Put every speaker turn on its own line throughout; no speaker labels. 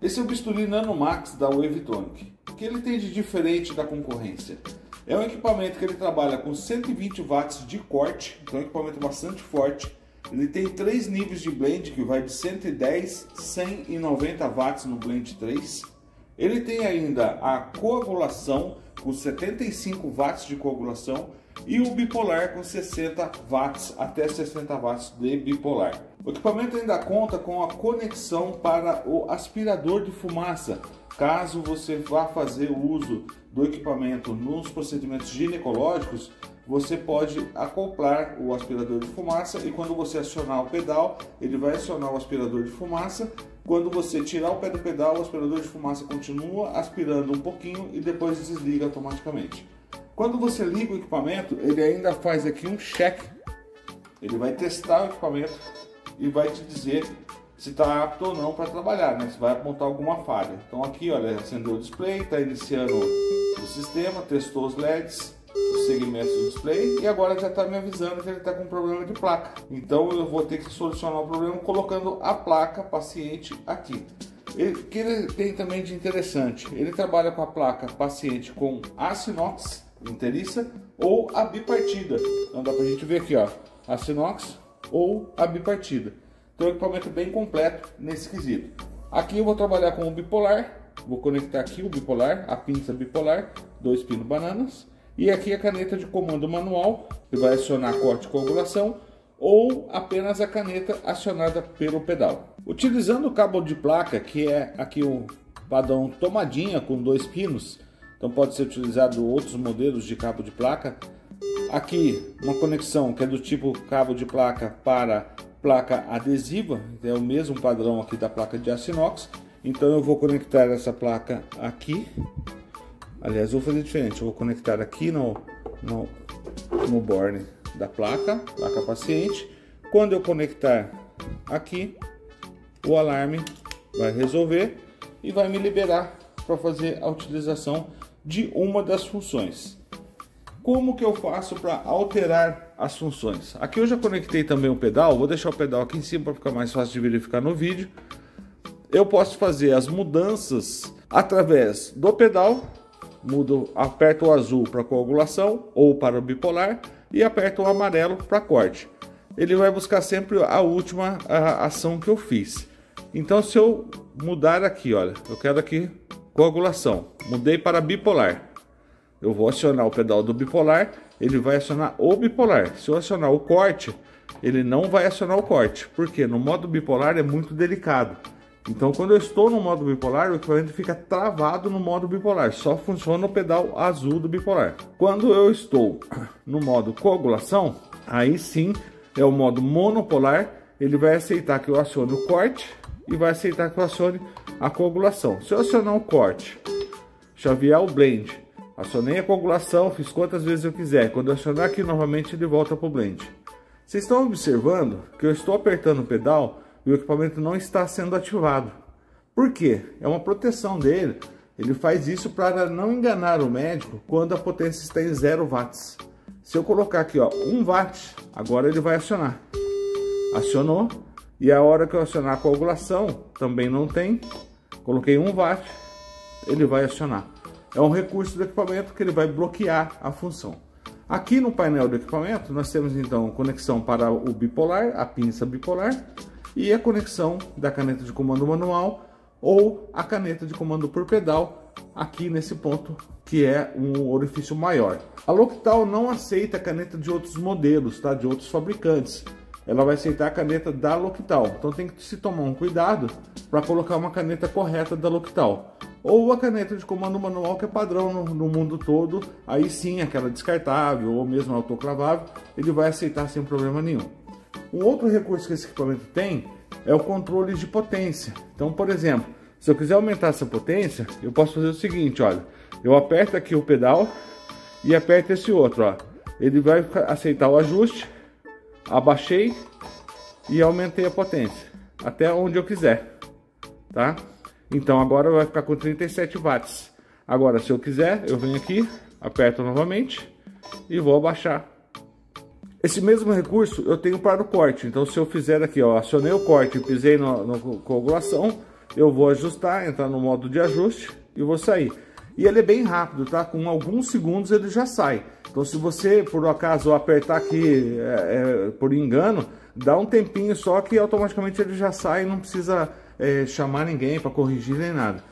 Esse é o bisturi Nano Max da Wavitonic. O que ele tem de diferente da concorrência? É um equipamento que ele trabalha com 120 watts de corte, então é um equipamento bastante forte. Ele tem 3 níveis de blend, que vai de 110, 100 e 90 watts no blend 3. Ele tem ainda a coagulação com 75 watts de coagulação e o bipolar com 60 watts, até 60 watts de bipolar. O equipamento ainda conta com a conexão para o aspirador de fumaça. Caso você vá fazer o uso do equipamento nos procedimentos ginecológicos, você pode acoplar o aspirador de fumaça e quando você acionar o pedal, ele vai acionar o aspirador de fumaça. Quando você tirar o pé do pedal, o aspirador de fumaça continua aspirando um pouquinho e depois desliga automaticamente. Quando você liga o equipamento, ele ainda faz aqui um check. Ele vai testar o equipamento e vai te dizer se está apto ou não para trabalhar, né? Se vai apontar alguma falha. Então aqui, olha, acendeu o display, está iniciando o sistema, testou os LEDs, os segmentos do display e agora já está me avisando que ele está com problema de placa. Então eu vou ter que solucionar o problema colocando a placa paciente aqui. O que ele tem também de interessante? Ele trabalha com a placa paciente com aço inox inteiriça ou a bipartida. Então dá pra gente ver aqui, ó, aço inox ou a bipartida. Então é um equipamento bem completo nesse quesito. Aqui eu vou trabalhar com o bipolar, vou conectar aqui o bipolar, a pinça bipolar, 2 pinos bananas, e aqui a caneta de comando manual, que vai acionar corte e coagulação, ou apenas a caneta acionada pelo pedal. Utilizando o cabo de placa, que é aqui o padrão tomadinha com 2 pinos, então pode ser utilizado outros modelos de cabo de placa. Aqui uma conexão que é do tipo cabo de placa para placa adesiva, é o mesmo padrão aqui da placa de aço inox. Então eu vou conectar essa placa aqui. Aliás, eu vou fazer diferente, eu vou conectar aqui no borne da placa paciente. Quando eu conectar aqui, o alarme vai resolver e vai me liberar para fazer a utilização de uma das funções. Como que eu faço para alterar as funções? Aqui eu já conectei também o pedal, vou deixar o pedal aqui em cima para ficar mais fácil de verificar no vídeo. Eu posso fazer as mudanças através do pedal, aperto o azul para coagulação ou para o bipolar e aperto o amarelo para corte. Ele vai buscar sempre a última ação que eu fiz. Então se eu mudar aqui, olha, eu quero aqui coagulação, mudei para bipolar. Eu vou acionar o pedal do bipolar, ele vai acionar o bipolar. Se eu acionar o corte, ele não vai acionar o corte, porque no modo bipolar é muito delicado. Então quando eu estou no modo bipolar, o equipamento fica travado no modo bipolar, só funciona o pedal azul do bipolar. Quando eu estou no modo coagulação, aí sim é o modo monopolar, ele vai aceitar que eu acione o corte e vai aceitar que eu acione a coagulação. Se eu acionar o corte, chavear o blend, acionei a coagulação, fiz quantas vezes eu quiser, quando eu acionar aqui novamente ele volta para o blend. Vocês estão observando que eu estou apertando o pedal e o equipamento não está sendo ativado. Por quê? É uma proteção dele. Ele faz isso para não enganar o médico quando a potência está em 0 watts. Se eu colocar aqui, ó, 1 watt, agora ele vai acionar. Acionou. E a hora que eu acionar a coagulação, também não tem. Coloquei 1 watt, ele vai acionar. É um recurso do equipamento que ele vai bloquear a função. Aqui no painel do equipamento, nós temos então conexão para o bipolar, a pinça bipolar, e a conexão da caneta de comando manual ou a caneta de comando por pedal aqui nesse ponto que é um orifício maior. A Loquital não aceita caneta de outros modelos, tá? De outros fabricantes. Ela vai aceitar a caneta da Loquital. Então tem que se tomar um cuidado para colocar uma caneta correta da Loquital. Ou a caneta de comando manual que é padrão no mundo todo, aí sim aquela descartável ou mesmo autoclavável, ele vai aceitar sem problema nenhum. Um outro recurso que esse equipamento tem é o controle de potência. Então, por exemplo, se eu quiser aumentar essa potência, eu posso fazer o seguinte, olha, eu aperto aqui o pedal e aperto esse outro, ó. Ele vai aceitar o ajuste, abaixei e aumentei a potência até onde eu quiser, tá? Então agora vai ficar com 37 watts. Agora, se eu quiser, eu venho aqui, aperto novamente e vou abaixar. Esse mesmo recurso eu tenho para o corte. Então se eu fizer aqui, ó, acionei o corte e pisei na coagulação, eu vou ajustar, entrar no modo de ajuste e vou sair. E ele é bem rápido, tá? Com alguns segundos ele já sai. Então se você por acaso apertar aqui por engano, dá um tempinho só que automaticamente ele já sai, não precisa chamar ninguém para corrigir nem nada.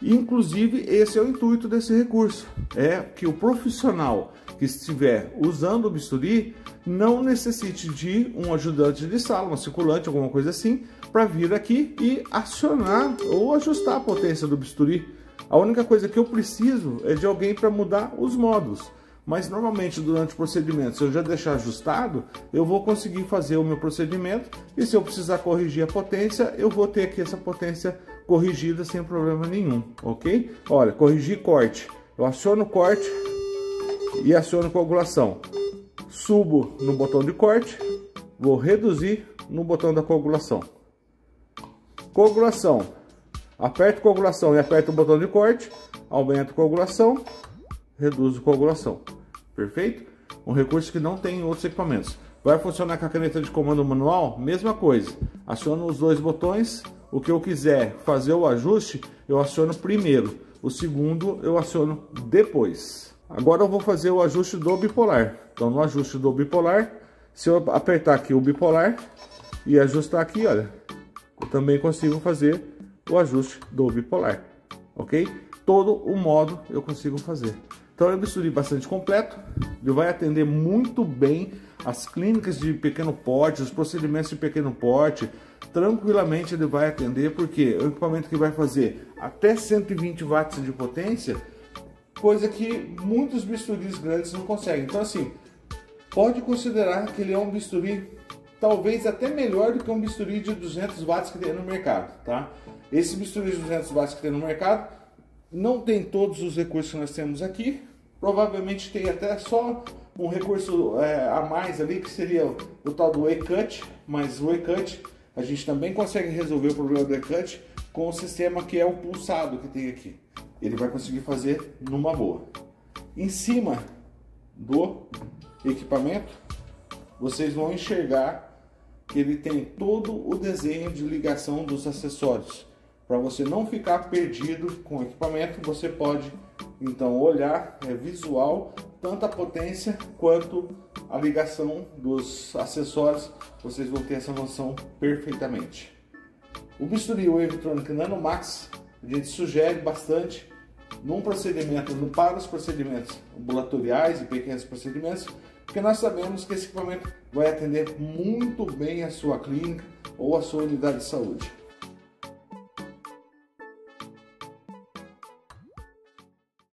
Inclusive esse é o intuito desse recurso, é que o profissional que estiver usando o bisturi não necessite de um ajudante de sala, um circulante, alguma coisa assim, para vir aqui e acionar ou ajustar a potência do bisturi. A única coisa que eu preciso é de alguém para mudar os modos. Mas normalmente durante o procedimento, se eu já deixar ajustado, eu vou conseguir fazer o meu procedimento e se eu precisar corrigir a potência, eu vou ter aqui essa potência corrigida sem problema nenhum, ok? Olha, corrigir corte. Eu aciono o corte e aciono coagulação. Subo no botão de corte, vou reduzir no botão da coagulação. Coagulação. Aperto coagulação e aperto o botão de corte, aumento coagulação, reduzo coagulação. Perfeito? Um recurso que não tem em outros equipamentos. Vai funcionar com a caneta de comando manual? Mesma coisa. Aciono os dois botões. O que eu quiser fazer o ajuste, eu aciono primeiro. O segundo eu aciono depois. Agora eu vou fazer o ajuste do bipolar. Então no ajuste do bipolar, se eu apertar aqui o bipolar e ajustar aqui, olha, eu também consigo fazer o ajuste do bipolar, ok? Todo o modo eu consigo fazer. Então é um bisturi bastante completo, ele vai atender muito bem as clínicas de pequeno porte, os procedimentos de pequeno porte, tranquilamente ele vai atender, porque é um equipamento que vai fazer até 120 watts de potência, coisa que muitos bisturis grandes não conseguem. Então assim, pode considerar que ele é um bisturi talvez até melhor do que um bisturi de 200 watts que tem no mercado, tá? Esse bisturi de 200 watts que tem no mercado não tem todos os recursos que nós temos aqui, provavelmente tem até só um recurso a mais ali, que seria o tal do E-Cut, mas o E-Cut a gente também consegue resolver o problema do E-Cut com o sistema que é o pulsado que tem aqui. Ele vai conseguir fazer numa boa. Em cima do equipamento, vocês vão enxergar que ele tem todo o desenho de ligação dos acessórios. Para você não ficar perdido com o equipamento, você pode então olhar, visual, tanto a potência quanto a ligação dos acessórios, vocês vão ter essa noção perfeitamente. O bisturi Wavetronic Nano Max, a gente sugere bastante num procedimento, para os procedimentos ambulatoriais e pequenos procedimentos, porque nós sabemos que esse equipamento vai atender muito bem a sua clínica ou a sua unidade de saúde.